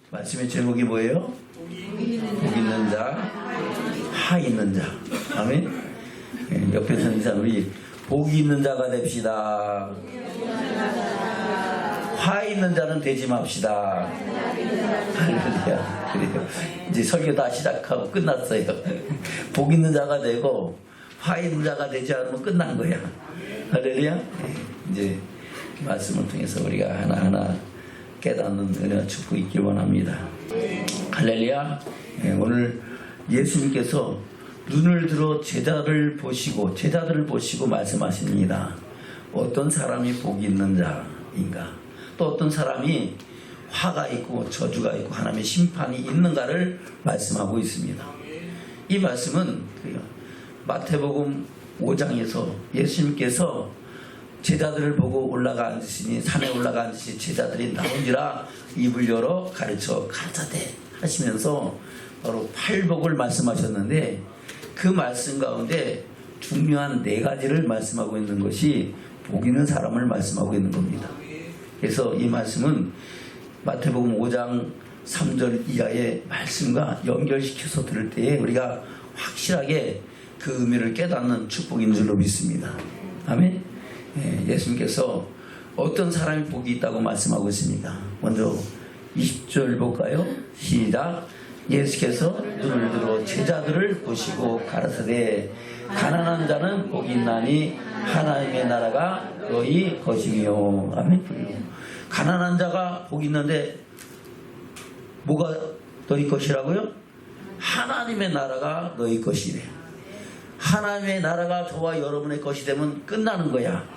말씀의 제목이 뭐예요? 복 있는 자, 화 있는 자. 아멘. 예, 옆에서 인사 우리 복 있는 자가 됩시다. 화 있는 자는 되지 맙시다. 할렐루야. 그래요. 이제 설교 다 시작하고 끝났어요. 복 있는 자가 되고 화 있는 자가 되지 않으면 끝난 거야. 할렐루야. 예, 이제 말씀을 통해서 우리가 하나하나 깨닫는 은혜와 축복이 있길 원합니다. 할렐루야. 예, 오늘 예수님께서 눈을 들어 제자들을 보시고 말씀하십니다. 어떤 사람이 복이 있는 자인가, 또 어떤 사람이 화가 있고 저주가 있고 하나님의 심판이 있는가를 말씀하고 있습니다. 이 말씀은 마태복음 5장에서 예수님께서 제자들을 보고 올라가 앉으시니 산에 올라가 앉으시 제자들이 나온지라 입을 열어 가르쳐대 하시면서 바로 팔복을 말씀하셨는데, 그 말씀 가운데 중요한 4가지를 말씀하고 있는 것이 복 있는 사람을 말씀하고 있는 겁니다. 그래서 이 말씀은 마태복음 5장 3절 이하의 말씀과 연결시켜서 들을 때에 우리가 확실하게 그 의미를 깨닫는 축복인 줄로 믿습니다. 아멘. 예수님께서 어떤 사람이 복이 있다고 말씀하고 있습니까? 먼저 20절 볼까요? 시작. 예수께서 눈을 들어 제자들을 보시고 가라사대 가난한 자는 복이 있나니 하나님의 나라가 너희 것이며. 아멘. 가난한 자가 복이 있는데 뭐가 너희 것이라고요? 하나님의 나라가 너희 것이래. 하나님의 나라가 저와 여러분의 것이 되면 끝나는 거야.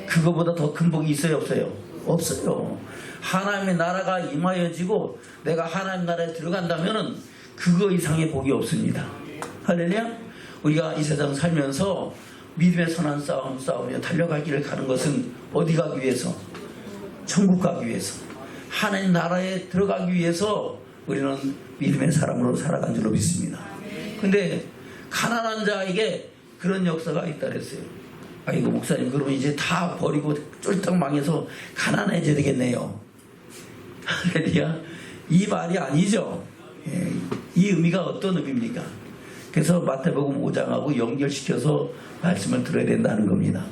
그거보다 더 큰 복이 있어요, 없어요? 없어요. 하나님의 나라가 임하여지고 내가 하나님 나라에 들어간다면은 그거 이상의 복이 없습니다. 할렐루야. 우리가 이 세상 살면서 믿음의 선한 싸움 싸우며 달려갈 길을 가는 것은 어디 가기 위해서? 천국 가기 위해서, 하나님 나라에 들어가기 위해서 우리는 믿음의 사람으로 살아간 줄로 믿습니다. 근데 가난한 자에게 그런 역사가 있다 그랬어요. 아이고 목사님, 그러면 이제 다 버리고 쫄딱 망해서 가난해져야 되겠네요. 할렐루야. 이 말이 아니죠. 예, 이 의미가 어떤 의미입니까? 그래서 마태복음 5장하고 연결시켜서 말씀을 들어야 된다는 겁니다.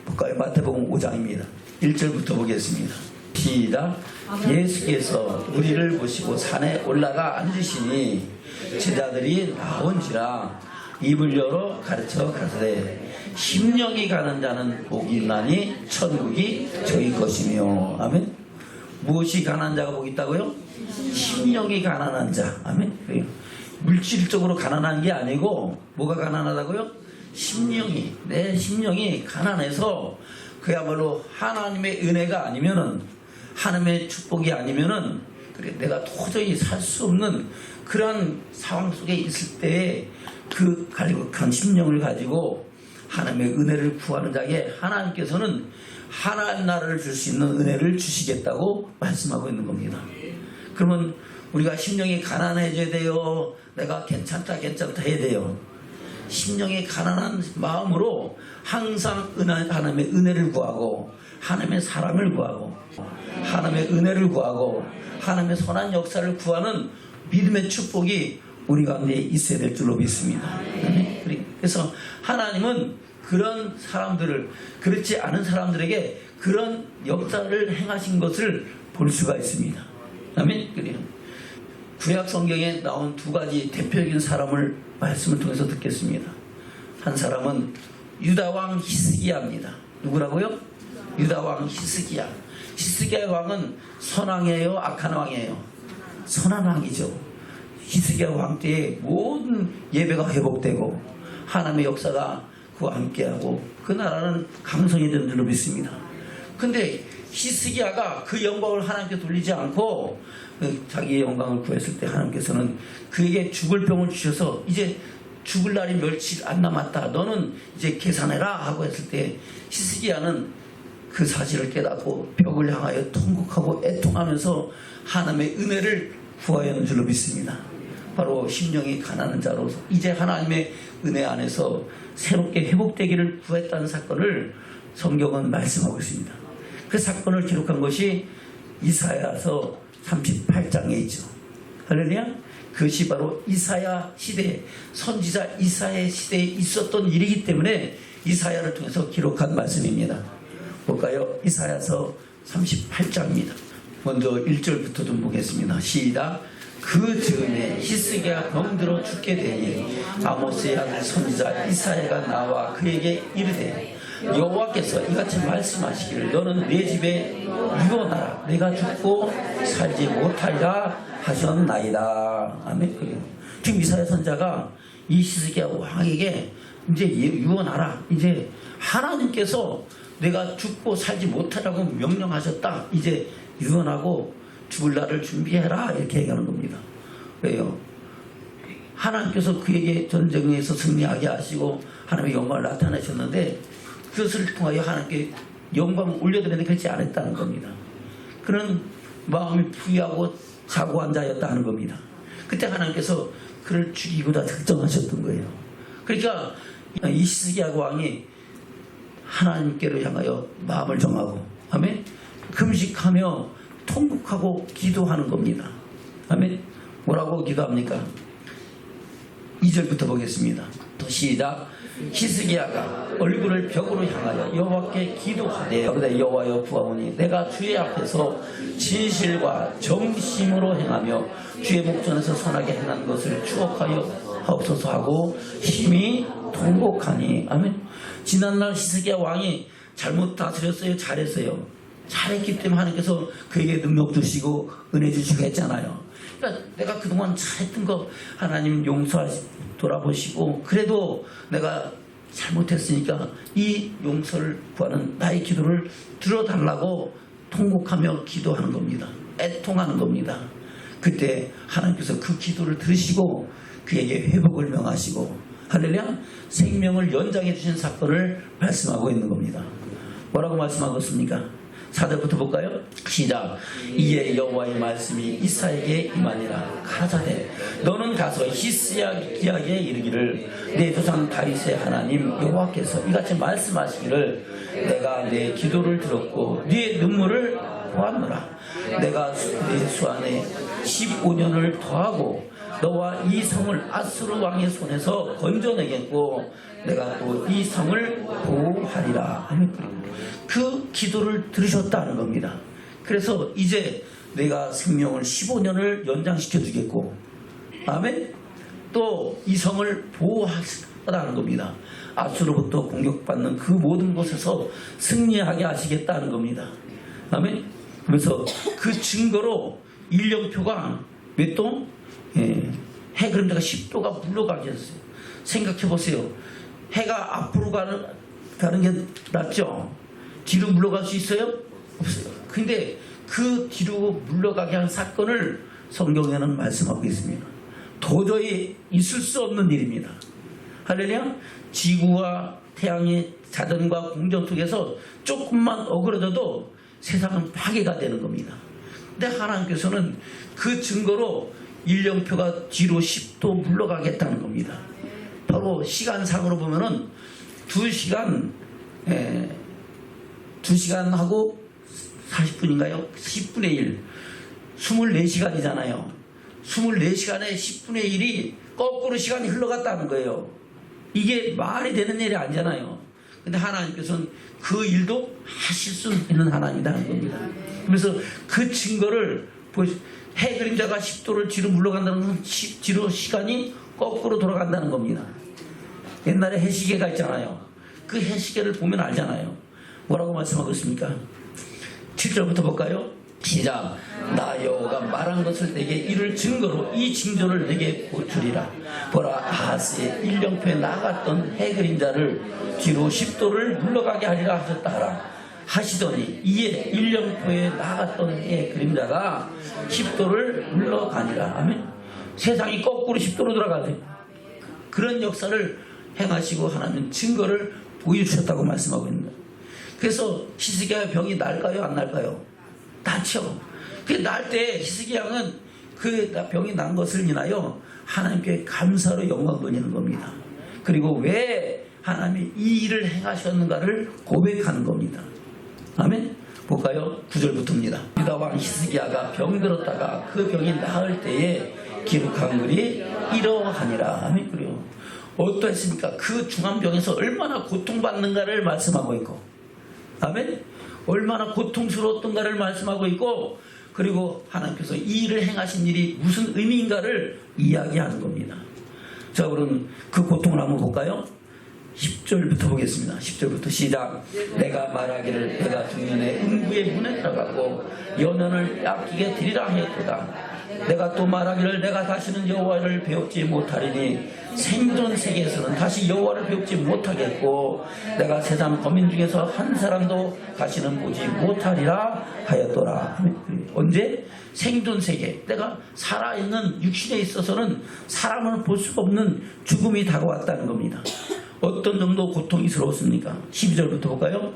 볼까요? 마태복음 5장입니다. 1절부터 보겠습니다. 시작. 예수께서 우리를 보시고 산에 올라가 앉으시니 제자들이 나온지라 입을 열어 가르쳐 가라사대 심령이 가는 자는 복이 있나니 천국이 저희 것이며. 아멘. 무엇이 가난한 자가 복이 있다고요? 심령이 가난한 자. 아멘. 물질적으로 가난한 게 아니고 뭐가 가난하다고요? 심령이, 내 심령이 가난해서 그야말로 하나님의 은혜가 아니면은, 하나님의 축복이 아니면은 그래 내가 도저히 살 수 없는 그런 상황 속에 있을 때에 그 갈급한 심령을 가지고 하나님의 은혜를 구하는 자에게 하나님께서는 하나님 나라를 줄 수 있는 은혜를 주시겠다고 말씀하고 있는 겁니다. 그러면 우리가 심령이 가난해져야 돼요? 내가 괜찮다 해야 돼요? 심령이 가난한 마음으로 항상 하나님의 은혜를 구하고 하나님의 사랑을 구하고 하나님의 은혜를 구하고 하나님의 선한 역사를 구하는 믿음의 축복이 우리 가운데 있어야 될 줄로 믿습니다. 그래서 하나님은 그런 사람들을, 그렇지 않은 사람들에게 그런 역사를 행하신 것을 볼 수가 있습니다. 아멘. 그래요. 구약 성경에 나온 2가지 대표적인 사람을 말씀을 통해서 듣겠습니다. 한 사람은 유다왕 히스기야입니다. 누구라고요? 유다왕 히스기야. 히스기야 왕은 선왕이에요? 악한 왕이에요? 선한 왕이죠. 히스기야 왕 때에 모든 예배가 회복되고 하나님의 역사가 그와 함께하고 그 나라는 강성이 된 줄로 믿습니다. 근데 히스기야가 그 영광을 하나님께 돌리지 않고 자기의 영광을 구했을 때 하나님께서는 그에게 죽을 병을 주셔서 이제 죽을 날이 며칠 안 남았다, 너는 이제 계산해라 하고 했을 때 히스기야는 그 사실을 깨닫고 벽을 향하여 통곡하고 애통하면서 하나님의 은혜를 구하였는 줄로 믿습니다. 바로 심령이 가난한 자로서 이제 하나님의 은혜 안에서 새롭게 회복되기를 구했다는 사건을 성경은 말씀하고 있습니다. 그 사건을 기록한 것이 이사야서 38장에 있죠. 할렐루야. 그것이 바로 이사야 시대, 선지자 이사야 시대에 있었던 일이기 때문에 이사야를 통해서 기록한 말씀입니다. 볼까요? 이사야서 38장입니다. 먼저 1절부터 좀 보겠습니다. 시작. 그 즈음에 히스기야가 병들어 죽게 되니 아모스의 아들 선지자 이사야가 나와 그에게 이르되 여호와께서 이같이 말씀하시기를 너는 내 집에 유언하라. 내가 죽고 살지 못하리라 하셨나이다. 아멘. 지금 이사야 선지자가 이 히스기야 왕에게 이제 유언하라. 이제 하나님께서 내가 죽고 살지 못하라고 명령하셨다. 이제 유언하고 죽을 날을 준비해라. 이렇게 얘기하는 겁니다. 왜요? 하나님께서 그에게 전쟁에서 승리하게 하시고 하나님의 영광을 나타내셨는데 그것을 통하여 하나님께 영광을 올려드리는데 그렇지 않았다는 겁니다. 그런 마음이 부유하고 자고한 자였다 하는 겁니다. 그때 하나님께서 그를 죽이고자 작정하셨던 거예요. 그러니까 이 히스기야 왕이 하나님께로 향하여 마음을 정하고 아멘. 금식하며 통곡하고 기도하는 겁니다. 아멘. 뭐라고 기도합니까? 2절부터 보겠습니다. 또 시작. 히스기야가 얼굴을 벽으로 향하여 여호와께 기도하되 그러되 여호와여 구하오니 내가 주의 앞에서 진실과 정심으로 행하며 주의 목전에서 선하게 행한 것을 추억하여 하옵소서 하고 심히 통곡하니. 아멘. 지난날 히스기야 왕이 잘못 다스렸어요? 잘했어요? 잘했기 때문에 하나님께서 그에게 능력 주시고 은혜 주시고 했잖아요. 그러니까 내가 그동안 잘했던 거 하나님 돌아보시고 그래도 내가 잘못했으니까 이 용서를 구하는 나의 기도를 들어달라고 통곡하며 기도하는 겁니다. 애통하는 겁니다. 그때 하나님께서 그 기도를 들으시고 그에게 회복을 명하시고 할렐루야 생명을 연장해 주신 사건을 말씀하고 있는 겁니다. 뭐라고 말씀하고 있습니까? 4절부터 볼까요? 시작. 이에 여호와의 말씀이 이사야에게 임하니라. 가라사대 너는 가서 히스기야에게 이르기를 내 조상 다윗의 하나님 여호와께서 이같이 말씀하시기를 내가 내 기도를 들었고 네 눈물을 보았노라. 내가 네 수안에 15년을 더하고 너와 이 성을 아수르 왕의 손에서 건져내겠고 내가 또 이 성을 보호하리라. 그 기도를 들으셨다는 겁니다. 그래서 이제 내가 생명을 15년을 연장시켜 주겠고 아멘. 또 이 성을 보호하라는 겁니다. 아수르로부터 공격받는 그 모든 곳에서 승리하게 하시겠다는 겁니다. 아멘. 그래서 그 증거로 일령표가 몇 도? 해 그림자가 10도가 물러가게 했어요. 생각해 보세요. 해가 앞으로 가는 게 낫죠? 뒤로 물러갈 수 있어요? 없어요. 근데 그 뒤로 물러가게 한 사건을 성경에는 말씀하고 있습니다. 도저히 있을 수 없는 일입니다. 할렐루야. 지구와 태양의 자전과 공전 속에서 조금만 어그러져도 세상은 파괴가 되는 겁니다. 근데 하나님께서는 그 증거로 일령표가 뒤로 10도 물러가겠다는 겁니다. 바로 시간상으로 보면은 2시간 2시간하고 40분인가요? 10분의 1 24시간이잖아요 24시간에 10분의 1이 거꾸로 시간이 흘러갔다는 거예요. 이게 말이 되는 일이 아니잖아요. 근데 하나님께서는 그 일도 하실 수 있는 하나님이라는 겁니다. 그래서 그 증거를 해 그림자가 10도를 뒤로 물러간다는 건 뒤로 시간이 거꾸로 돌아간다는 겁니다. 옛날에 해시계가 있잖아요. 그 해시계를 보면 알잖아요. 뭐라고 말씀하고 있습니까? 7절부터 볼까요? 시작. 나 여호와가 말한 것을 내게 이를 증거로 이 징조를 내게 주리라. 보라 아하스의 일령표에 나갔던 해 그림자를 뒤로 10도를 물러가게 하리라 하셨다 하시더니 이에 일령표에 나갔던 해 그림자가 10도를 물러가니라. 아멘. 세상이 거꾸로 10도로 돌아가세요. 그런 역사를 행하시고 하나님 증거를 보여주셨다고 말씀하고 있는 거예요. 그래서 히스기야의 병이 날까요? 안 날까요? 낫죠. 그 날 때 히스기야는 그 병이 난 것을 인하여 하나님께 감사로 영광 돌리는 겁니다. 그리고 왜 하나님이 이 일을 행하셨는가를 고백하는 겁니다. 아멘. 볼까요? 9절부터입니다. 유다 왕 히스기야가 병들었다가 그 병이 나을 때에 기록한 글이 이러하니라. 아멘. 그래요. 어떠했습니까? 그 중환병에서 얼마나 고통받는가를 말씀하고 있고, 아멘. 얼마나 고통스러웠던가를 말씀하고 있고, 그리고 하나님께서 이 일을 행하신 일이 무슨 의미인가를 이야기하는 겁니다. 자, 그럼 그 고통을 한번 볼까요? 10절부터 보겠습니다. 10절부터 시작. 내가 말하기를 내가 중년에 음부의 문에 들어가고 연연을 아끼게 드리라 하였도다. 내가 또 말하기를 내가 다시는 여호와를 배우지 못하리니 생존 세계에서는 다시 여호와를 배우지 못하겠고 내가 세상 거민 중에서 한 사람도 다시는 보지 못하리라 하였더라. 언제? 생존 세계. 내가 살아있는 육신에 있어서는 사람을 볼 수가 없는 죽음이 다가왔다는 겁니다. 어떤 정도 고통이스러웠습니까? 12절부터 볼까요?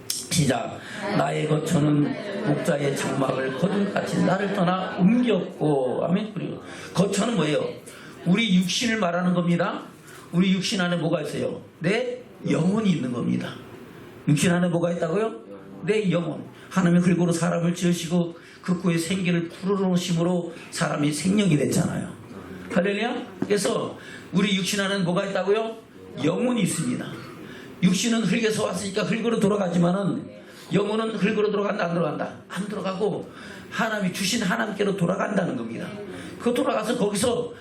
시작. 나의 거처는 목자의 장막을 거둔같이 나를 떠나 옮겼고, 아멘. 그리고 거처는 뭐예요? 우리 육신을 말하는 겁니다. 우리 육신 안에 뭐가 있어요? 내 영혼이 있는 겁니다. 육신 안에 뭐가 있다고요? 내 영혼. 하나님의 글고로 사람을 지으시고 그 코에 생기를 불어넣으심으로 사람이 생명이 됐잖아요. 할렐루야. 그래서 우리 육신 안에는 뭐가 있다고요? 영혼이 있습니다. 육신은 흙에서 왔으니까 흙으로 돌아가지만은 영혼은 흙으로 들어간다, 안 들어간다? 안 들어가고 하나님이 주신 하나님께로 돌아간다는 겁니다. 그 돌아가서 거기서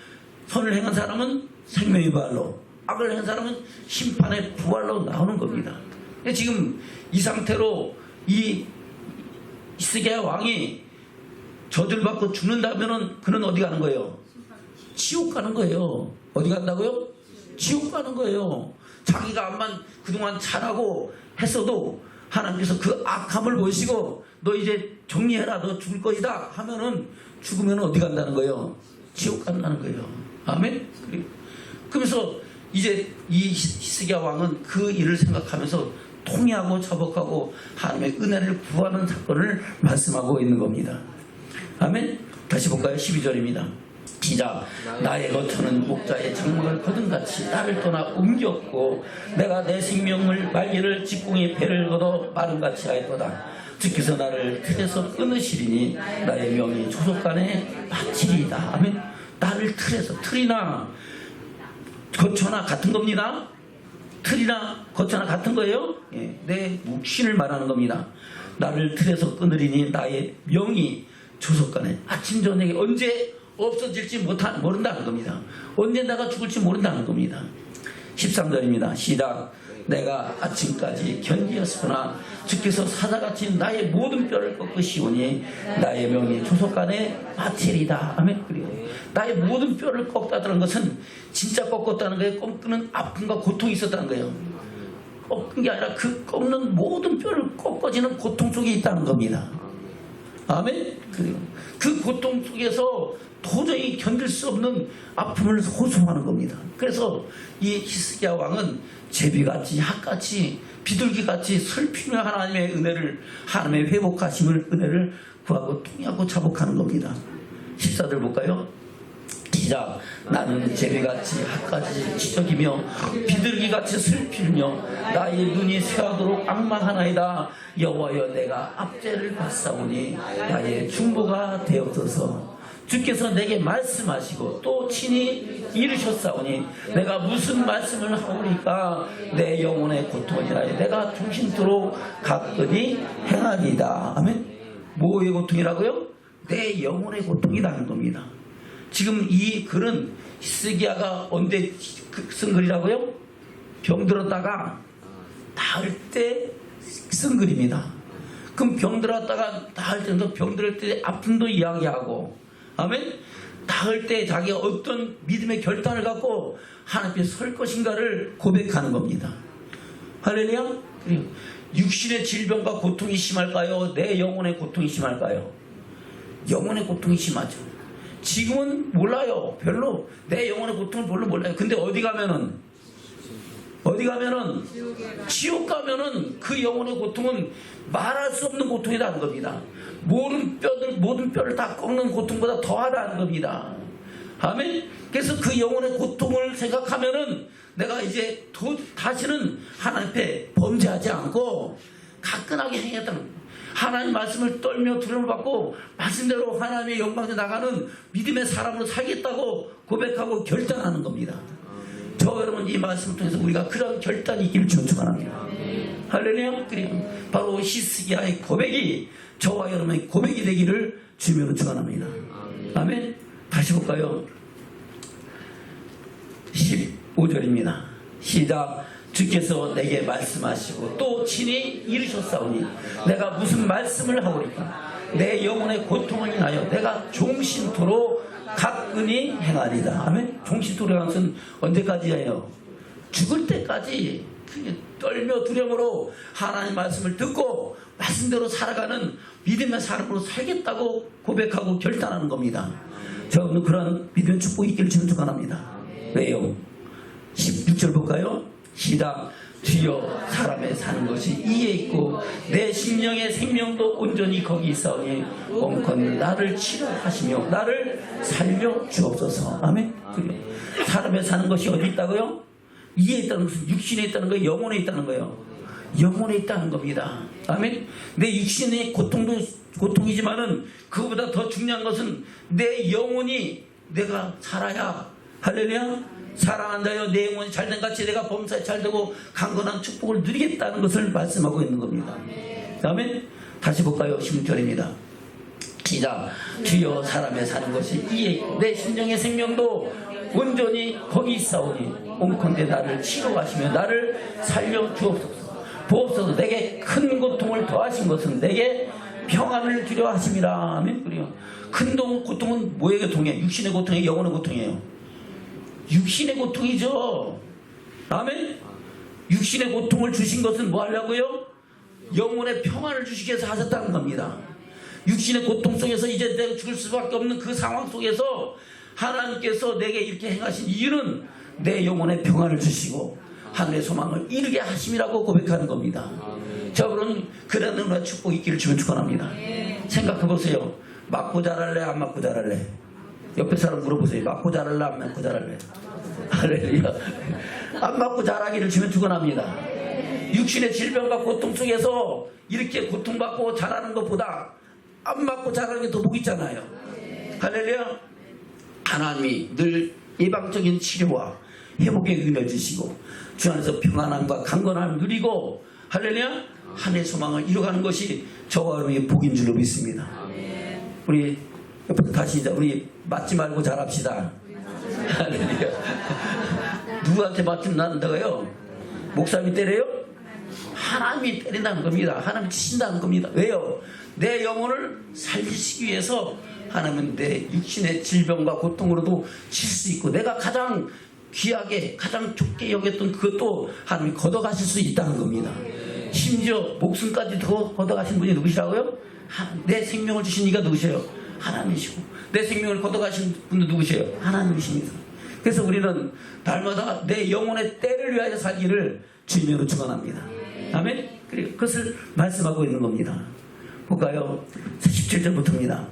선을 행한 사람은 생명의 부활로, 악을 행한 사람은 심판의 부활로 나오는 겁니다. 지금 이 상태로 이 히스기야 왕이 저주를 받고 죽는다면은 그는 어디 가는 거예요? 지옥 가는 거예요. 어디 간다고요? 지옥 가는 거예요. 자기가 암만 그동안 잘하고 했어도 하나님께서 그 악함을 보시고 너 이제 정리해라, 너 죽을 것이다 하면은 죽으면 어디 간다는 거예요? 지옥 간다는 거예요. 아멘. 그러면서 이제 이 히스기야 왕은 그 일을 생각하면서 통회하고 자복하고 하나님의 은혜를 구하는 사건을 말씀하고 있는 겁니다. 아멘. 다시 볼까요? 12절입니다. 시작. 나의 거처는 목자의 장막을 거둔같이 나를 떠나 옮겼고 내가 내 생명을 말기를 직공의 배를 걷어 마름같이 하였도다. 주께서 나를 틀에서 끊으시리니 나의 명이 조속간에 바치리이다. 아멘. 나를 틀에서, 틀이나 거처나 같은 겁니다. 틀이나 거처나 같은 거예요. 예, 내 육신을 말하는 겁니다. 나를 틀에서 끊으리니 나의 명이 조속간에, 아침 저녁에 언제 없어질지 모른다는 겁니다. 언제 내가 죽을지 모른다는 겁니다. 13절입니다. 시작. 내가 아침까지 견디었으나 주께서 사자같이 나의 모든 뼈를 꺾으시오니 나의 명이 조속간에 바치리다. 아멘. 그래요. 나의 모든 뼈를 꺾다는 것은 진짜 꺾었다는 거예요. 꺾는 아픔과 고통이 있었다는 거예요. 꺾은 게 아니라 그 꺾는 모든 뼈를 꺾어지는 고통 속에 있다는 겁니다. 아멘. 그래요. 그 고통 속에서 도저히 견딜 수 없는 아픔을 호소하는 겁니다. 그래서 이 히스기야 왕은 제비같이, 학같이, 비둘기같이 슬피며 하나님의 은혜를, 하나님의 회복하심을, 은혜를 구하고 통하고 자복하는 겁니다. 14절 볼까요? 시작. 나는 제비같이, 학같이 지적이며 비둘기같이 슬피며 나의 눈이 쇠하도록 악망하나이다. 여호와여, 내가 압제를 받사오니 나의 중보가 되옵소서. 주께서 내게 말씀하시고 또 친히 이르셨사오니 내가 무슨 말씀을 하오리까? 내 영혼의 고통이라 내가 중심토록 가끔히 행하리이다. 아멘. 뭐의 고통이라고요? 내 영혼의 고통이라는 겁니다. 지금 이 글은 히스기야가 언제 쓴 글이라고요? 병들었다가 나을 때 쓴 글입니다. 그럼 병들었다가 나을 때도 병들을 때 아픔도 이야기하고, 아멘. 나을 때 자기가 어떤 믿음의 결단을 갖고 하나님께 설 것인가를 고백하는 겁니다. 할렐루야. 육신의 질병과 고통이 심할까요? 내 영혼의 고통이 심할까요? 영혼의 고통이 심하죠. 지금은 몰라요. 별로 내 영혼의 고통을 별로 몰라요. 근데 어디 가면은 지옥 가면은 그 영혼의 고통은 말할 수 없는 고통이라는 겁니다. 모든 뼈를 다 꺾는 고통보다 더하다는 겁니다. 아멘. 그래서 그 영혼의 고통을 생각하면은 내가 이제 다시는 하나님 앞에 범죄하지 않고 가끈하게 행했다는 거예요. 하나님 말씀을 떨며 두려움을 받고 말씀대로 하나님의 영광에 나가는 믿음의 사람으로 살겠다고 고백하고 결단하는 겁니다. 저 여러분 이 말씀을 통해서 우리가 그런 결단이 있기를 축원합니다. 할렐루야. 그리고 바로 히스기야의 고백이 저와 여러분의 고백이 되기를 주님으로 축원합니다. 아멘. 다시 볼까요? 15절입니다. 시작. 주께서 내게 말씀하시고 또 친히 이르셨사오니 내가 무슨 말씀을 하오리까. 내 영혼의 고통을 인하여 내가 종신토록 가끈히 행하리다. 아멘. 종신토록 하는 것은 언제까지예요? 죽을 때까지 떨며 두려움으로 하나님 말씀을 듣고 말씀대로 살아가는 믿음의 사람으로 살겠다고 고백하고 결단하는 겁니다. 저는 그런 믿음의 축복이 있기를 축원합니다. 왜요? 16절 볼까요? 시작. 주여 사람의 사는 것이 이에 있고 내 심령의 생명도 온전히 거기 있사오니 원컨 나를 치료하시며 나를 살려 주옵소서. 아멘. 사람의 사는 것이 어디 있다고요? 이에 있다는 것은 육신에 있다는 거예요? 영혼에 있다는 거예요? 영혼에 있다는 겁니다. 아멘. 내 육신의 고통도 고통이지만은 그보다 더 중요한 것은 내 영혼이 내가 살아야, 할렐루야, 사랑한 자여 내 영혼이 잘된 같이 내가 범사에 잘되고 강건한 축복을 누리겠다는 것을 말씀하고 있는 겁니다. 아멘. 다시 볼까요? 16절입니다. 시작. 주여 사람의 사는 것이 이에 있고 내 심령의 생명도 온전히 거기 있사오니 온컨대 나를 치료하시며 나를 살려 주옵소서. 보옵소서. 내게 큰 고통을 더하신 것은 내게 평안을 주려 하심이라. 아멘. 그래요. 큰 고통은 뭐의 고통이에요? 육신의 고통이에요? 영혼의 고통이에요? 육신의 고통이죠. 아멘. 육신의 고통을 주신 것은 뭐 하려고요? 영혼의 평안을 주시기 위해서 하셨다는 겁니다. 육신의 고통 속에서 이제 내가 죽을 수밖에 없는 그 상황 속에서 하나님께서 내게 이렇게 행하신 이유는 내 영혼의 평안을 주시고 하늘의 소망을 이루게 하심이라고 고백하는 겁니다. 저분은 그런 은혜와 축복이 있기를 주면 축원합니다. 생각해 보세요. 맞고 자랄래 안 맞고 자랄래? 옆에 사람 물어보세요. 맞고 자랄래 안 맞고 자랄래? 할렐루야. 안 맞고 자라기를 주면 축원합니다. 육신의 질병과 고통 속에서 이렇게 고통받고 자라는 것보다 안 맞고 자라는 게 더 복 있잖아요. 할렐루야. 하나님이 늘 예방적인 치료와 회복의 은혜를 주시고 주 안에서 평안함과 강건함을 누리고, 할렐루야, 하늘의 소망을 이뤄가는 것이 저와 여러분의 복인 줄로 믿습니다. 우리 다시 이제 우리 맞지 말고 잘합시다. 할렐루야. 누구한테 맞는다고요? 목사님이 때려요? 하나님이 때린다는 겁니다. 하나님이 치신다는 겁니다. 왜요? 내 영혼을 살리시기 위해서 하나님은 내 육신의 질병과 고통으로도 칠 수 있고 내가 가장 귀하게 가장 좋게 여겼던 그것도 하나님이 걷어가실 수 있다는 겁니다. 심지어 목숨까지 더 걷어가신 분이 누구시라고요? 내 생명을 주신 이가 누구세요? 하나님이시고 내 생명을 걷어가신 분도 누구세요? 하나님이십니다. 그래서 우리는 날마다 내 영혼의 때를 위하여 살기를 주님으로 축원합니다. 아멘. 그리고 그것을 말씀하고 있는 겁니다. 볼까요? 17절부터입니다.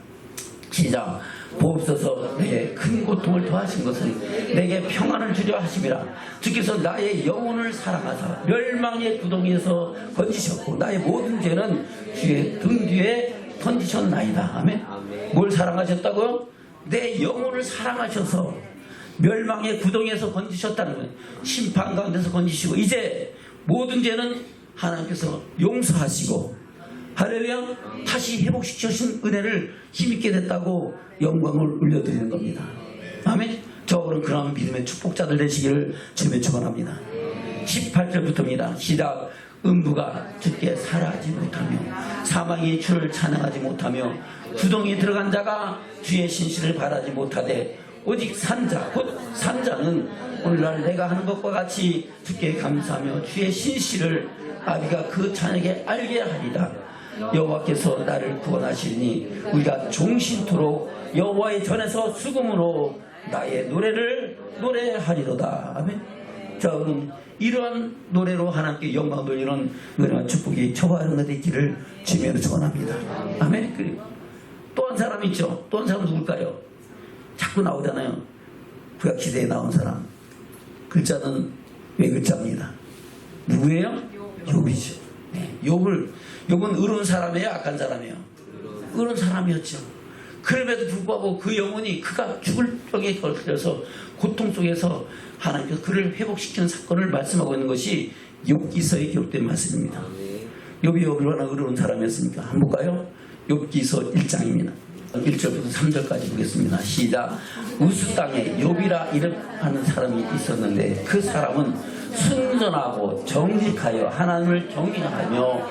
시작. 보옵소서. 내게 큰 고통을 더하신 것은 내게 평안을 주려 하심이라. 주께서 나의 영혼을 사랑하사 멸망의 구덩이에서 건지셨고 나의 모든 죄는 주의 등 뒤에 던지셨나이다. 아멘. 뭘 사랑하셨다고요? 내 영혼을 사랑하셔서 멸망의 구덩이에서 건지셨다는 거예요. 심판 가운데서 건지시고 이제 모든 죄는 하나님께서 용서하시고, 할렐루야, 다시 회복시켜주신 은혜를 힘있게 됐다고 영광을 올려드리는 겁니다. 아멘. 저는 그런 믿음의 축복자들 되시기를 주님의 축원합니다. 18절부터입니다. 시작. 음부가 주께 살아하지 못하며 사망이 주를 찬양하지 못하며 구덩이에 들어간 자가 주의 신실을 바라지 못하되 오직 산자 곧 산자는 오늘날 내가 하는 것과 같이 주께 감사하며 주의 신실을 아비가 그 자녀에게 알게 하리라. 여호와께서 나를 구원하시니 우리가 종신토록 여호와의 전에서 수금으로 나의 노래를 노래하리로다. 아멘. 자, 그럼 이러한 노래로 하나님께 영광 돌리는 은혜와 축복이 저와 여러분에게 있기를 주님으로 축원합니다. 아멘. 그리고 또 한 사람 있죠. 또 한 사람 누굴까요? 자꾸 나오잖아요. 구약시대에 나온 사람. 글자는 왜 글자입니다. 누구예요? 욥이죠. 욥은 의로운 사람이에요, 악한 사람이에요? 의로운 사람이었죠. 그럼에도 불구하고 그 영혼이 그가 죽을 병에 걸려서 고통 속에서 하나님께서 그를 회복시키는 사건을 말씀하고 있는 것이 욥기서에 기록된 말씀입니다. 욥이 얼마나 의로운 사람이었습니까? 한번 볼까요? 욥기서 1장입니다. 1절부터 3절까지 보겠습니다. 시작. 우스 땅에 욥이라 이름하는 사람이 있었는데 그 사람은 순전하고 정직하여 하나님을 경외하며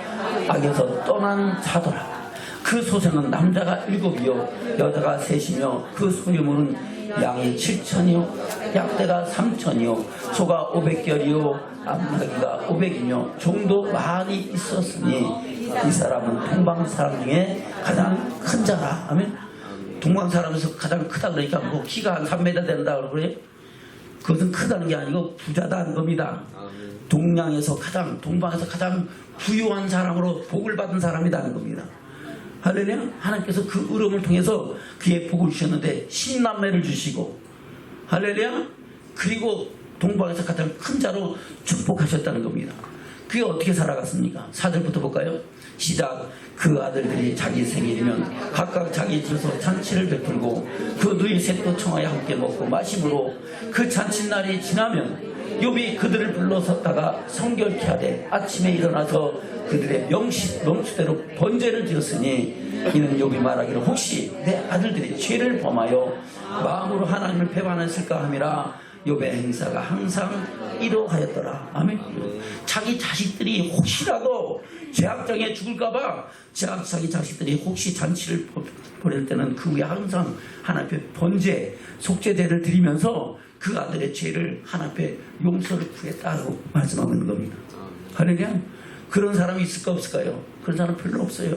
악에서 떠난 자더라. 그 소생은 남자가 7이요 여자가 3이며 그 소유물은 양이 7천이요 약대가 3천이요 소가 500결이요 암나기가 500이며 종도 많이 있었으니 이 사람은 동방 사람 중에 가장 큰 자라. 아멘. 동방 사람에서 가장 크다 그러니까 뭐 키가 한 3m 된다 그래. 그것은 크다는 게 아니고 부자다는 겁니다. 동방에서 가장 부유한 사람으로 복을 받은 사람이라는 겁니다. 할렐루야. 하나님께서 그 의로움을 통해서 그의 복을 주셨는데 10남매를 주시고, 할렐루야. 그리고 동방에서 가장 큰 자로 축복하셨다는 겁니다. 그게 어떻게 살아갔습니까? 4절부터 볼까요? 시작. 그 아들들이 자기 생일이면 각각 자기 집에서 잔치를 베풀고 그 누이 셋도 청하에 함께 먹고 마심으로 그 잔칫날이 지나면 욥이 그들을 불러섰다가 성결케 하되 아침에 일어나서 그들의 명수대로 번제를 지었으니 이는 욥이 말하기를 혹시 내 아들들이 죄를 범하여 마음으로 하나님을 배반했을까 함이라. 욥의 행사가 항상 이러하였더라. 아멘. 자기 자식들이 혹시라도 죄악장에 죽을까봐 자기 자식들이 혹시 잔치를 벌일 때는 그 후에 항상 하나님 앞에 번제 속죄제를 드리면서 그 아들의 죄를 하나님 앞에 용서를 구했다고 말씀하고 있는 겁니다. 할렐루야. 그런 사람이 있을까 없을까요? 그런 사람 별로 없어요.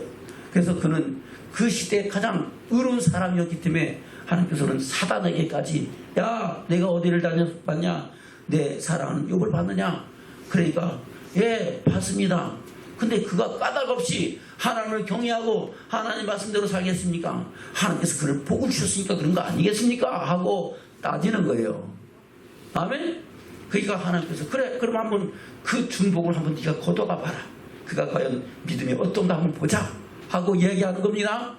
그래서 그는 그 시대에 가장 의로운 사람이었기 때문에 하나님께서는 사단에게까지 야 내가 어디를 다녀봤냐, 내 사랑하는 욥을 봤느냐. 그러니까 예 봤습니다. 근데 그가 까닭없이 하나님을 경외하고 하나님 말씀대로 살겠습니까? 하나님께서 그를 복을 주셨으니까 그런 거 아니겠습니까? 하고 따지는 거예요. 아멘. 그러니까 하나님께서 그래 그럼 한번 그 준복을 한번 네가 거둬가 봐라. 그가 과연 믿음이 어떤가 한번 보자 하고 이야기하는 겁니다.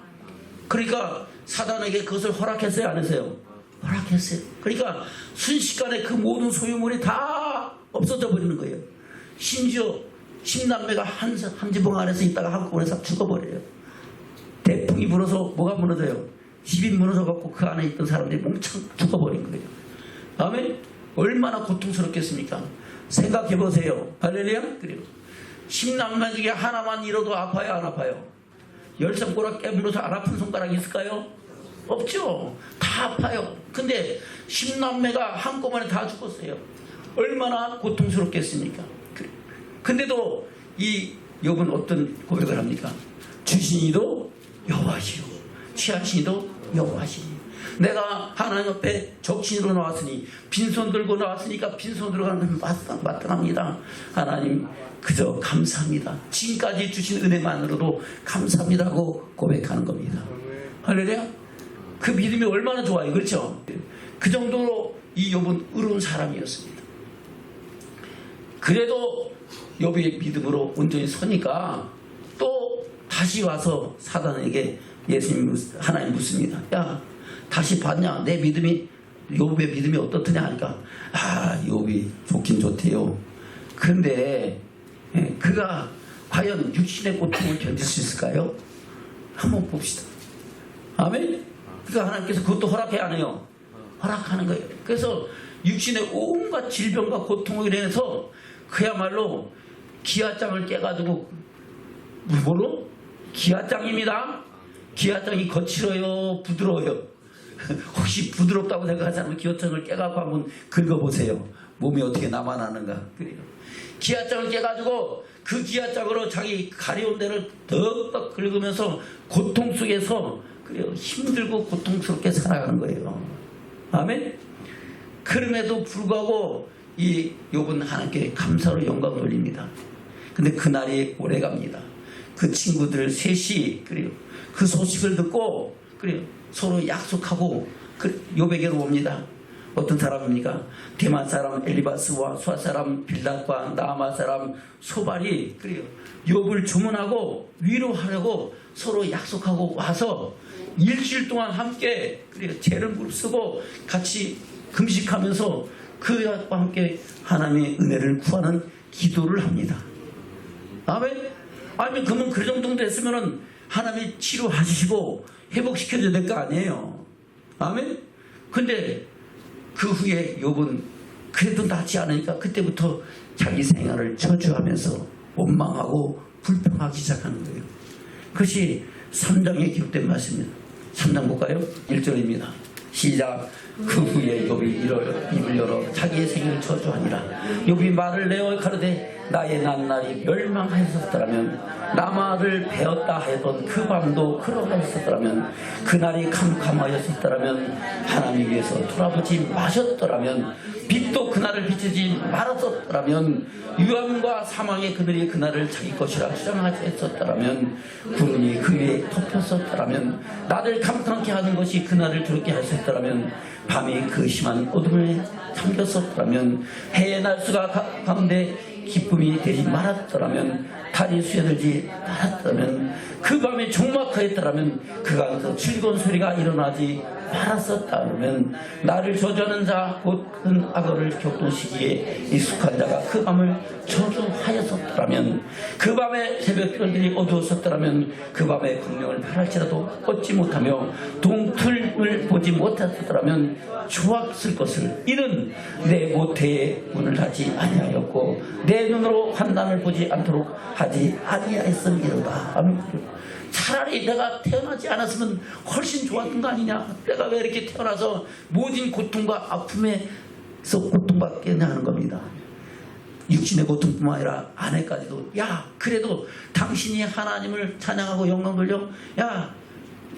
그러니까 사단에게 그것을 허락했어요, 안 했어요? 허락했어요. 그러니까 순식간에 그 모든 소유물이 다 없어져 버리는 거예요. 심지어 10남매가 한 지붕 안에서 있다가 한꺼번에 싹 죽어버려요. 대풍이 불어서 뭐가 무너져요? 집이 무너져갖고 그 안에 있던 사람들이 몽창 죽어버린 거예요. 아멘. 얼마나 고통스럽겠습니까? 생각해보세요. 할렐루야. 그래요. 10남매 중에 하나만 잃어도 아파요, 안 아파요? 10손가락 깨물어서 안 아픈 손가락이 있을까요? 없죠. 다 아파요. 근데 10남매가 한꺼번에 다 죽었어요. 얼마나 고통스럽겠습니까? 근데도 이 욥은 어떤 고백을 합니까? 주신이도 여호와시요 취하신이도 여호와시니 내가 하나님 앞에 적신으로 나왔으니 빈손 들고 나왔으니까 빈손 들어가는 건 마땅합니다. 하나님 그저 감사합니다. 지금까지 주신 은혜만으로도 감사합니다고 고백하는 겁니다. 할렐루야. 그 믿음이 얼마나 좋아요. 그렇죠? 그 정도로 이 욥은 의로운 사람이었습니다. 그래도 욥의 믿음으로 온전히 서니까 또 다시 와서 사단에게 하나님 묻습니다. 야 다시 봤냐? 내 믿음이 욥의 믿음이 어떻더냐 하니까 욥이 좋긴 좋대요. 그런데 그가 과연 육신의 고통을 견딜 수 있을까요? 한번 봅시다. 아멘. 그러니까 하나님께서 그것도 허락해 안 해요? 허락하는 거예요. 그래서 육신의 온갖 질병과 고통을 인해서 그야말로 기아장을 깨가지고 뭐로? 기아장입니다. 기아장이 거칠어요? 부드러워요? 혹시 부드럽다고 생각하는 사람은 기아장을 깨가지고 한번 긁어보세요. 몸이 어떻게 남아나는가. 그래요. 기아장을 깨가지고 그 기아장으로 자기 가려운 데를 덕덕 긁으면서 고통 속에서 그래요. 힘들고 고통스럽게 살아가는 거예요. 아멘. 그럼에도 불구하고 이 욥은 하나님께 감사로 영광 돌립니다. 근데 그날이 오래갑니다. 그 친구들 셋이 그래요. 그 소식을 듣고 그래요. 서로 약속하고 욥에게로 옵니다. 어떤 사람입니까? 대만 사람 엘리바스와 수아 사람 빌닷과 나아마 사람 소발이 그래요. 욥을 주문하고 위로하려고 서로 약속하고 와서 일주일 동안 함께 그래요. 재련그룹 쓰고 같이 금식하면서 그와 함께 하나님의 은혜를 구하는 기도를 합니다. 아멘? 아니면 그러면 그 정도 됐으면은 하나님이 치료하시고 회복시켜줘야 될 거 아니에요. 아멘? 근데 그 후에 욥은 그래도 낫지 않으니까 그때부터 자기 생활을 저주하면서 원망하고 불평하기 시작하는 거예요. 그것이 3장에 기록된 말씀입니다. 3장 볼까요? 1절입니다. 시작. 그 후에 욥이 입을 열어 자기의 생일을 저주하니라. 욥이 말을 내어 가로되 나의 낱날이 멸망하였었더라면 나마를 베었다 하였던 그 밤도 그러하였었더라면 그날이 캄캄하였었더라면 하나님 위에서 돌아보지 마셨더라면 빛도 그날을 비추지 말았었더라면 유암과 사망의 그늘이 그날을 자기 것이라 주장하지 했었더라면 구름이 그 위에 덮였었더라면 나를 감탄케 하는 것이 그날을 두렵게 하였었더라면 밤이 그 심한 어둠을 잠겼었더라면 해의 날수가 가운데 기쁨이 되지 말았더라면 달이 수여들지 말았더라면 그 밤에 종막하였더라면 그 강에서 즐거운 소리가 일어나지 말았었다면 나를 저주하는 자 곧 큰 악어를 겪던 시기에 익숙한 자가 그 밤을 저주하였었더라면 그 밤에 새벽별들이 어두웠었더라면 그 밤에 광명을 바랄지라도 얻지 못하며 동틀을 보지 못했었더라면 좋았을 것을 이는 내 모태의 문을 닫지 아니하였고 내 눈으로 환난을 보지 않도록 하지 아니하였음이로다. 차라리 내가 태어나지 않았으면 훨씬 좋았던 거 아니냐. 내가 왜 이렇게 태어나서 모든 고통과 아픔에서 고통받겠냐 하는 겁니다. 육신의 고통뿐만 아니라 아내까지도 야 그래도 당신이 하나님을 찬양하고 영광 돌려 야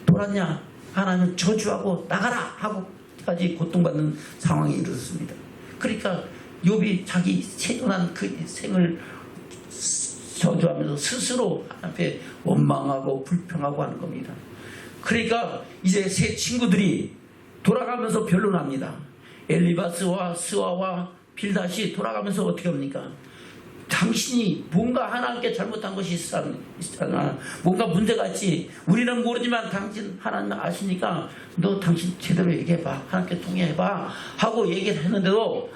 돌았냐 하나님 저주하고 나가라 하고까지 고통받는 상황이 이르렀습니다. 그러니까 욥이 자기 세존한 그 생을 저주하면서 스스로 앞에 원망하고 불평하고 하는 겁니다. 그러니까 이제 세 친구들이 돌아가면서 변론합니다. 엘리바스와 스와와 빌닷이 돌아가면서 어떻게 합니까? 당신이 뭔가 하나님께 잘못한 것이 있잖아. 뭔가 문제가 있지. 우리는 모르지만 당신 하나님 아시니까 너 당신 제대로 얘기해봐. 하나님께 통해해봐. 하고 얘기를 했는데도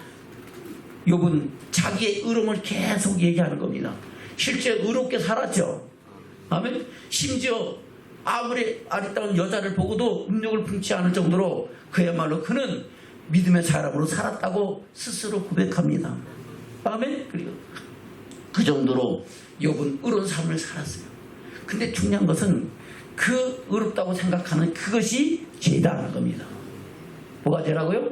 욥은 자기의 의로움을 계속 얘기하는 겁니다. 실제 의롭게 살았죠. 아멘. 심지어 아무리 아리따운 여자를 보고도 음욕을 품지 않을 정도로 그야말로 그는 믿음의 사람으로 살았다고 스스로 고백합니다. 아멘. 그리고 그 정도로 욥은 의로운 삶을 살았어요. 근데 중요한 것은 그 의롭다고 생각하는 그것이 죄다는 겁니다. 뭐가 죄라고요?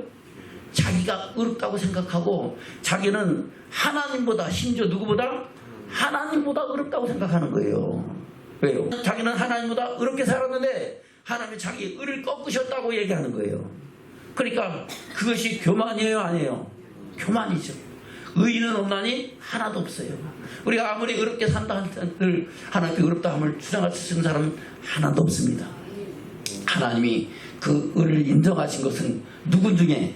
자기가 의롭다고 생각하고 자기는 하나님보다 심지어 누구보다 하나님보다 의롭다고 생각하는 거예요. 왜요? 자기는 하나님보다 의롭게 살았는데 하나님이 자기 의를 꺾으셨다고 얘기하는 거예요. 그러니까 그것이 교만이에요, 아니에요? 교만이죠. 의인은 없나니 하나도 없어요. 우리가 아무리 의롭게 산다 한들 하나님께 의롭다함을 주장할 수 있는 사람은 하나도 없습니다. 하나님이 그 의를 인정하신 것은 누구 중에?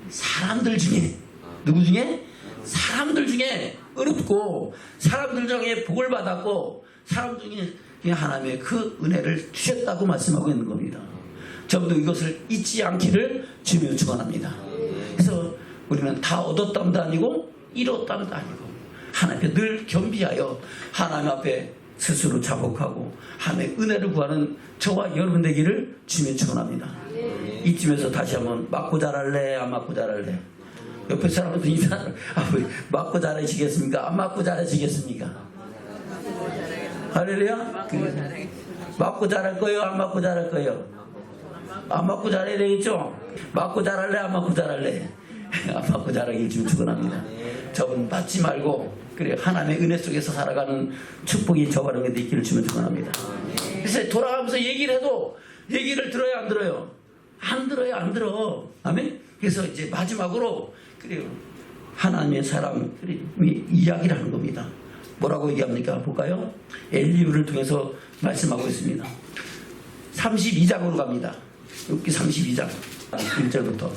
사람들 중에. 누구 중에? 사람들 중에 의롭고 사람들 중에 복을 받았고 사람 중에 하나님의 그 은혜를 주셨다고 말씀하고 있는 겁니다. 저도 이것을 잊지 않기를 주며 축원합니다. 그래서 우리는 다 얻었담도 아니고 잃었담도 아니고 하나님 앞에 늘 겸비하여 하나님 앞에 스스로 자복하고 하나님의 은혜를 구하는 저와 여러분 되기를 주며 축원합니다. 이쯤에서 다시 한번 맞고 자랄래 안 맞고 자랄래? 옆에 사람한테 인사를 맞고 자라시겠습니까? 안 맞고 자라시겠습니까? 할렐루야? 맞고 자랄 거예요? 안 맞고 자랄 거예요? 안 맞고 자라야 되겠죠? 맞고 자랄래? 안 맞고 자랄래? 안 맞고 자라길 좀 축원합니다. 저분 맞지 말고 그래 하나님의 은혜 속에서 살아가는 축복이 저와 여러분에게 있기를 주면 축원합니다. 그래서 돌아가면서 얘기를 해도 얘기를 들어요, 안 들어요? 안 들어요, 안 들어. 아멘? 그래서 이제 마지막으로 그래요. 하나님의 사람이 이야기를 하는 겁니다. 뭐라고 얘기합니까? 볼까요? 엘리후를 통해서 말씀하고 있습니다. 32장으로 갑니다. 욥기 32장 1절부터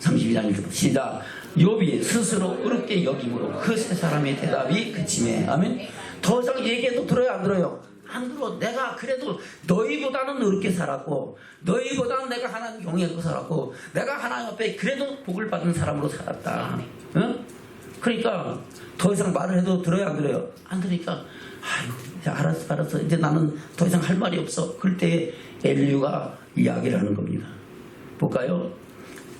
32장 1절 시작. 욥이 스스로 어렵게 여김으로 그 세 사람의 대답이 그침에. 아멘. 더 이상 얘기해도 들어요 안 들어요? 안 들어. 내가 그래도 너희보다는 어렵게 살았고, 너희보다는 내가 하나님 경외하고 살았고, 내가 하나님 앞에 그래도 복을 받은 사람으로 살았다. 응? 그러니까 더 이상 말을 해도 들어요 안 들어요? 안 들으니까 아이고 알았어 이제 나는 더 이상 할 말이 없어. 그럴 때 엘리후가 이야기를 하는 겁니다. 볼까요?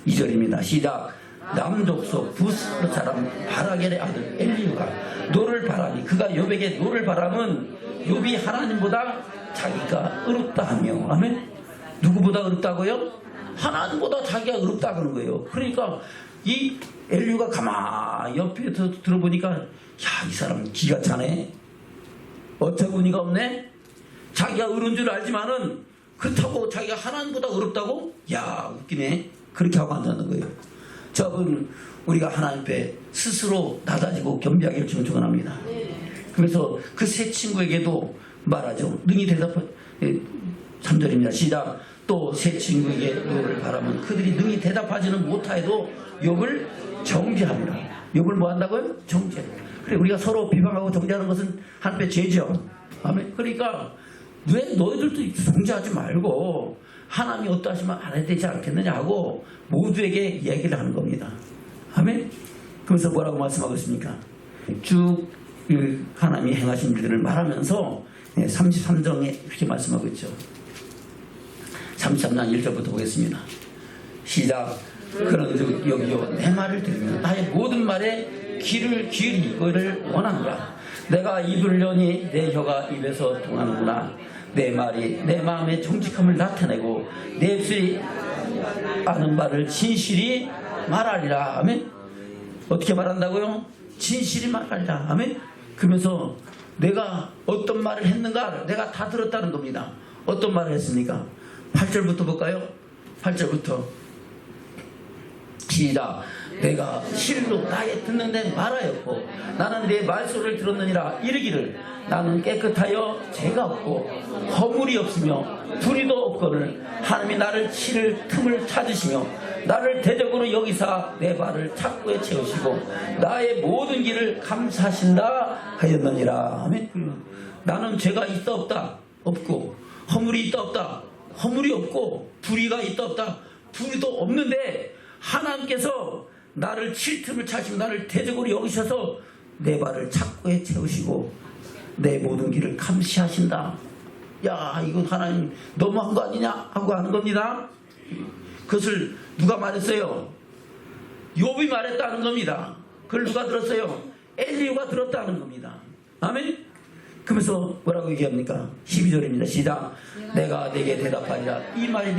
2절입니다. 시작. 남족속 부스 사람 바라겔의 아들 엘리후가 노를 바라니 그가 욥에게 노를 바람은 욥이 하나님보다 자기가 어렵다 하며. 아멘. 누구보다 어렵다고요? 하나님보다 자기가 어렵다 그러는 거예요. 그러니까 이 엘리후가 가만히 옆에서 들어보니까 야, 이 사람 기가 차네. 어처구니가 없네. 자기가 어려운 줄 알지만은 그렇다고 자기가 하나님보다 어렵다고? 야, 웃기네. 그렇게 하고 앉았는 거예요. 저분 우리가 하나님 앞에 스스로 낮아지고 겸비하기를 축원합니다. 그래서 그 세 친구에게도 말하죠. 능히 대답해. 3절입니다. 시작. 또 세 친구에게 욥을 바라면 그들이 능히 대답하지는 못하여도 욥을 정죄합니다. 욥을 뭐 한다고요? 정죄. 그래, 우리가 서로 비방하고 정죄하는 것은 하나님의 죄죠. 아멘. 그러니까 왜 너희들도 정죄하지 말고 하나님이 어떠하시면 알아야 되지 않겠느냐 하고 모두에게 얘기를 하는 겁니다. 아멘. 그래서 뭐라고 말씀하고 있습니까? 쭉 하나님이 행하신 일들을 말하면서 33장에 이렇게 말씀하고 있죠. 33장 1절부터 보겠습니다. 시작. 그런즉 여기요 내 말을 들으면 나의 모든 말에 귀를 기울이기를 원하노라. 내가 입을 여니 내 혀가 입에서 통하는구나. 내 말이 내 마음의 정직함을 나타내고 내 입술이 아는 바를 진실이 말하리라. 아멘. 어떻게 말한다고요? 진실이 말하리라. 아멘. 그러면서 내가 어떤 말을 했는가 내가 다 들었다는 겁니다. 어떤 말을 했습니까? 8절부터 볼까요? 8절부터 시작. 내가 실로 나의 듣는데 말하였고 나는 내 말소리를 들었느니라. 이르기를 나는 깨끗하여 죄가 없고 허물이 없으며 불의도 없거늘 하나님이 나를 치를 틈을 찾으시며 나를 대적으로 여기사 내 발을 착고에 채우시고 나의 모든 길을 감사하신다 하였느니라. 아멘. 나는 죄가 있다 없다 없고 허물이 있다 없다 허물이 없고 불의가 있다 없다 불의도 없는데 하나님께서 나를 칠 틈을 찾으시고 나를 대적으로 여기셔서 내 발을 착고에 채우시고 내 모든 길을 감시하신다. 야, 이거 하나님 너무한 거 아니냐 하고 하는 겁니다. 그것을 누가 말했어요? 욥이 말했다는 겁니다. 그걸 누가 들었어요? 엘리후가 들었다는 겁니다. 아멘. 그러면서 뭐라고 얘기합니까? 12절입니다. 시작. 내가 내게 대답하리라. 이 말이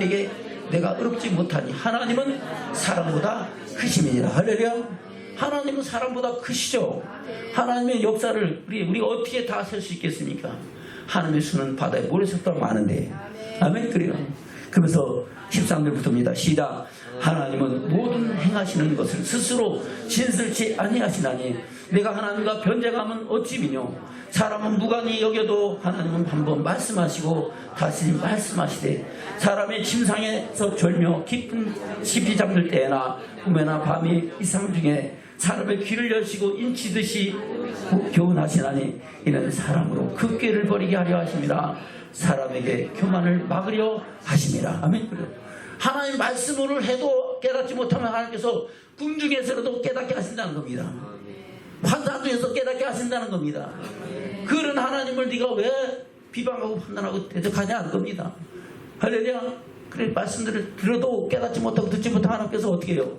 내가 어렵지 못하니 하나님은 사람보다 크심이니라. 할렐루야. 하나님은 사람보다 크시죠. 하나님의 역사를 우리가 어떻게 다 셀 수 있겠습니까? 하나님의 수는 바다에 모래석보다 많은데. 아멘. 그래요. 그러면서 13절부터입니다. 시작. 하나님은 모든 행하시는 것을 스스로 진실치 아니하시나니 내가 하나님과 변쟁하면 어찌 미뇨. 사람은 무관히 여겨도 하나님은 한번 말씀하시고 다시 말씀하시되 사람의 침상에서 졸며 깊이 잠들 때나 꿈에나 밤이 이상 중에 사람의 귀를 여시고 인치듯이 교훈하시나니 이는 사람으로 그 꾀를 버리게 하려 하심이라. 사람에게 교만을 막으려 하심이라. 아멘. 하나님 말씀을 해도 깨닫지 못하면 하나님께서 꿈 중에서라도 깨닫게 하신다는 겁니다. 환상 중에서 깨닫게 하신다는 겁니다. 그런 하나님을 네가 왜 비방하고 판단하고 대적하냐 하는 겁니다. 할렐루야. 그래, 말씀들을 들어도 깨닫지 못하고 듣지 못한 하나님께서 어떻게 해요?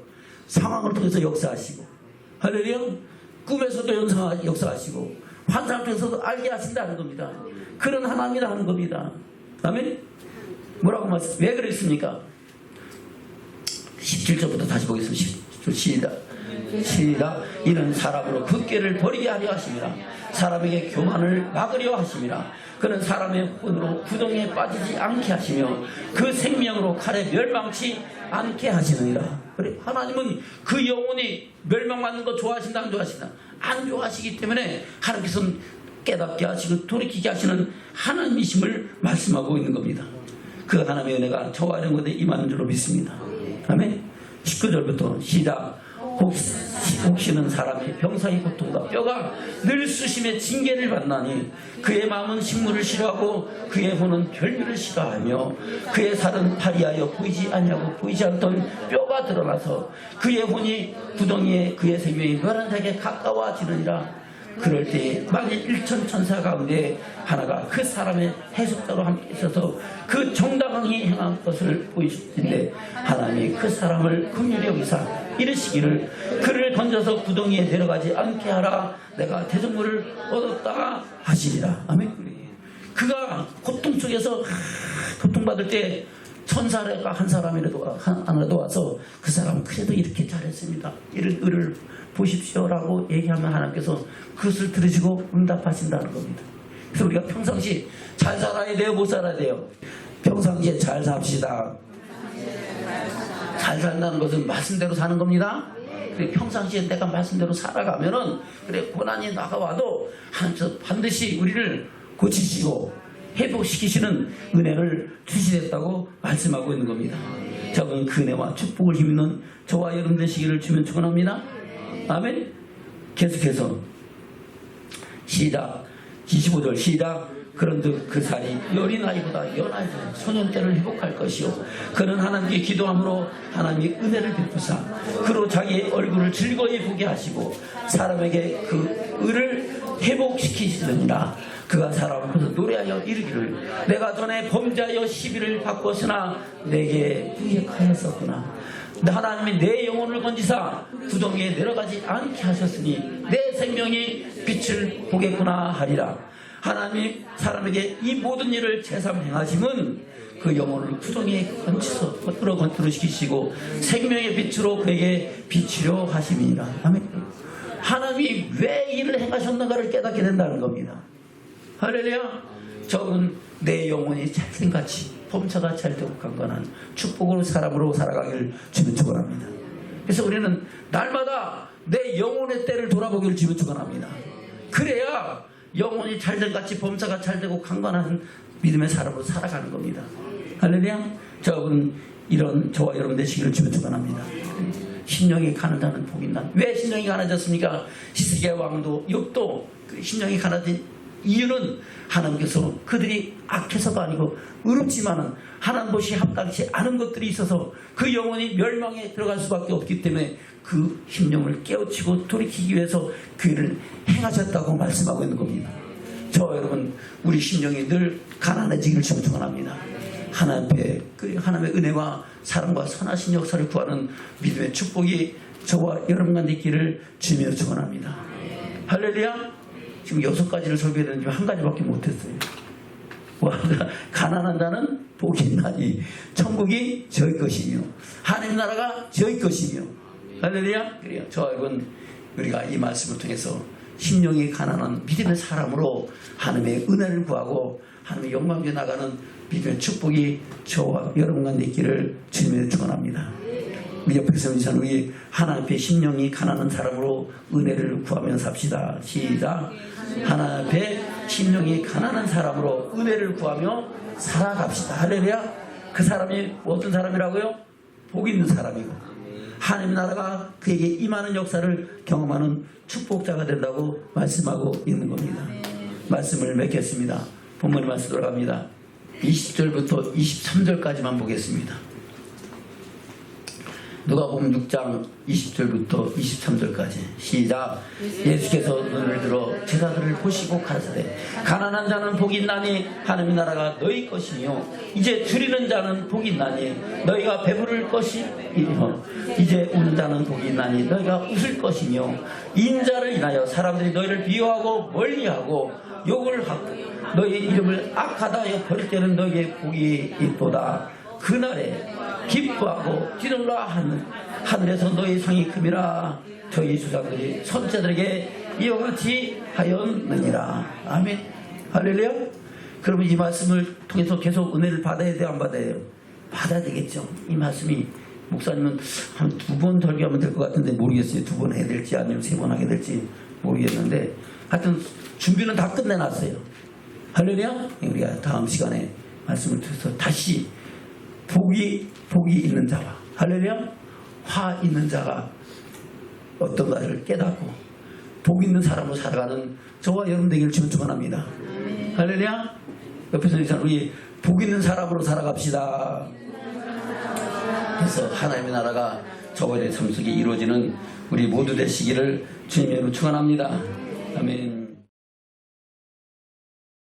상황을 통해서 역사하시고, 할렐루야. 꿈에서도 역사하시고 환상 중에서도 알게 하신다는 겁니다. 그런 하나님이라 하는 겁니다. 아멘. 뭐라고 말씀? 왜 그랬습니까? 17절부터 다시 보겠습니다. 시작. 이는 사람으로 그 꾀를 버리게 하려 하심이라. 사람에게 교만을 막으려 하심이라. 그는 사람의 혼으로 구덩이에 빠지지 않게 하시며 그 생명으로 칼에 멸망치 않게 하시느니라. 그래, 하나님은 그 영혼이 멸망받는 거 좋아하신다 안 좋아하신다? 안 좋아하시기 때문에 하나님께서는 깨닫게 하시고 돌이키게 하시는 하나님이심을 말씀하고 있는 겁니다. 그 하나님의 은혜가 저와 여러분에게 임하는 줄로 믿습니다. 아멘. 19절부터 시작. 혹시는 사람이 병상의 고통과 뼈가 늘 수심의 징계를 받나니 그의 마음은 식물을 싫어하고 그의 혼은 별미를 싫어하며 그의 살은 파리하여 보이지 아니하고 보이지 않던 뼈가 드러나서 그의 혼이 구덩이에 그의 생명이 멸한 자에게 가까워지느니라. 그럴 때에 만일 1천 천사 가운데 하나가 그 사람의 해석자로 함께 있어서 그 정당하게 행한 것을 보이시는데 하나님이 그 사람을 긍휼히 여기사 이르시기를 그를 건져서 구덩이에 내려가지 않게 하라. 내가 대성물을 얻었다 하시리라. 아멘. 그가 고통 속에서 고통받을 때 천사가 한 사람이라도 하나도 와서 그 사람은 그래도 이렇게 잘했습니다, 이런 을을 보십시오라고 얘기하면 하나님께서 그것을 들으시고 응답하신다는 겁니다. 그래서 우리가 평상시 잘 살아야 돼요, 못 살아야 돼요? 평상시에 잘 삽시다. 잘 산다는 것은 말씀대로 사는 겁니다. 그래, 평상시에 내가 말씀대로 살아가면은 그래, 고난이 다가와도 반드시 우리를 고치시고 회복시키시는 은혜를 주시겠다고 말씀하고 있는 겁니다. 저는 그 은혜와 축복을 힘입는 저와 여러분 되시기를 주면 축원합니다. 아멘. 계속해서 시작. 25절 시작. 그런즉 그 살이 어린 아이보다 연하여서 소년 때를 회복할 것이요 그는 하나님께 기도함으로 하나님이 은혜를 베푸사 그로 자기의 얼굴을 즐거이 보게 하시고 사람에게 그 의를 회복시키시느니라. 그가 사람 앞에서 노래하여 이르기를 내가 전에 범죄하여 시비를 받고서나 내게 부역하였었구나. 하나님이 내 영혼을 건지사 구덩이에 내려가지 않게 하셨으니 내 생명이 빛을 보겠구나 하리라. 하나님 사람에게 이 모든 일을 제삼 행하심은 그 영혼을 구덩이에 건지서 건투시키시고 생명의 빛으로 그에게 비추려 하심이니라. 아멘. 하나님이 왜 일을 행하셨는가를 깨닫게 된다는 겁니다. 할렐루야. 적은 내 영혼이 잘생같이 범사가 잘되고 강건한 축복으로 사람으로 살아가기를 주면 축원합니다. 그래서 우리는 날마다 내 영혼의 때를 돌아보기를 주면 축원합니다. 그래야 영혼이 잘된같이 범사가 잘되고 강건한 믿음의 사람으로 살아가는 겁니다. 할렐루야. 적은 이런 저와 여러분 되시기를 주면 축원합니다. 심령이 가난하다는 복이 있나. 왜 심령이 가난해졌습니까? 히스기야 왕도 욥도 그 심령이 가난해진 이유는 하나님께서 그들이 악해서가 아니고 의롭지만은 하나님 보시 합당치 않은 것들이 있어서 그 영혼이 멸망에 들어갈 수밖에 없기 때문에 그 심령을 깨우치고 돌이키기 위해서 그 일을 행하셨다고 말씀하고 있는 겁니다. 저 여러분 우리 심령이 늘 가난해지기를 축원합니다. 하나님 앞에 그 하나님의 은혜와 사랑과 선하신 역사를 구하는 믿음의 축복이 저와 여러분과 있기를 주며 축원합니다. 할렐루야. 지금 6가지를 설교했는데 한 가지밖에 못했어요. 가난한 자는 복이 있나니 천국이 저희 것이며 하나님 나라가 저희 것이며. 할렐루야. 그래요. 저 여러분 우리가 이 말씀을 통해서 심령이 가난한 믿음의 사람으로 하나님의 은혜를 구하고 하나님의 영광에 나가는 믿음의 축복이 저와 여러분과 있기를 주님의 축원합니다. 우리 옆에서 우리 하나님 앞에 심령이 가난한 사람으로 은혜를 구하며 삽시다. 시작. 하나님 앞에 심령이 가난한 사람으로 은혜를 구하며 살아갑시다. 할렐루야. 그 사람이 어떤 사람이라고요? 복 있는 사람이고 하나님 나라가 그에게 임하는 역사를 경험하는 축복자가 된다고 말씀하고 있는 겁니다. 말씀을 맺겠습니다. 본문의 말씀 돌아갑니다. 20절부터 23절까지만 보겠습니다. 누가복음 6장 20절부터 23절까지 시작. 예수께서 눈을 들어 제자들을 보시고 가라사대 가난한 자는 복이 있나니 하나님 나라가 너희 것이며 이제 줄이는 자는 복이 있나니 너희가 배부를 것이며 이제 우는 자는 복이 있나니 너희가 웃을 것이며 인자를 인하여 사람들이 너희를 비호하고 멀리하고 욕을 하고 너희 이름을 악하다 하여 버릴 때는 너희에게 복이 있도다. 그날에 기뻐하고 뛰놀라 하늘에서 너희 상이 큼이라. 저희 조상들이 선자들에게 이와 같이 하였느니라. 아멘. 할렐루야. 그러면 이 말씀을 통해서 계속 은혜를 받아야 돼요, 안 받아야 돼요? 받아야 되겠죠. 이 말씀이 목사님은 한 2번 설교하면 될 것 같은데 모르겠어요. 2번 해야 될지 아니면 3번 하게 될지 모르겠는데 하여튼 준비는 다 끝내놨어요. 할렐루야. 우리가 다음 시간에 말씀을 통해서 다시 복이 있는 자와 할렐루야 화 있는 자가 어떤가를 깨닫고 복 있는 사람으로 살아가는 저와 여러분 되기를 주님 축원합니다. 할렐루야. 옆에서 있는 우리 복 있는 사람으로 살아갑시다. 그래서 하나님의 나라가 저와 여러분의 삶 속에 이루어지는 우리 모두 되시기를 주님의 이름으로 축원합니다. 아멘.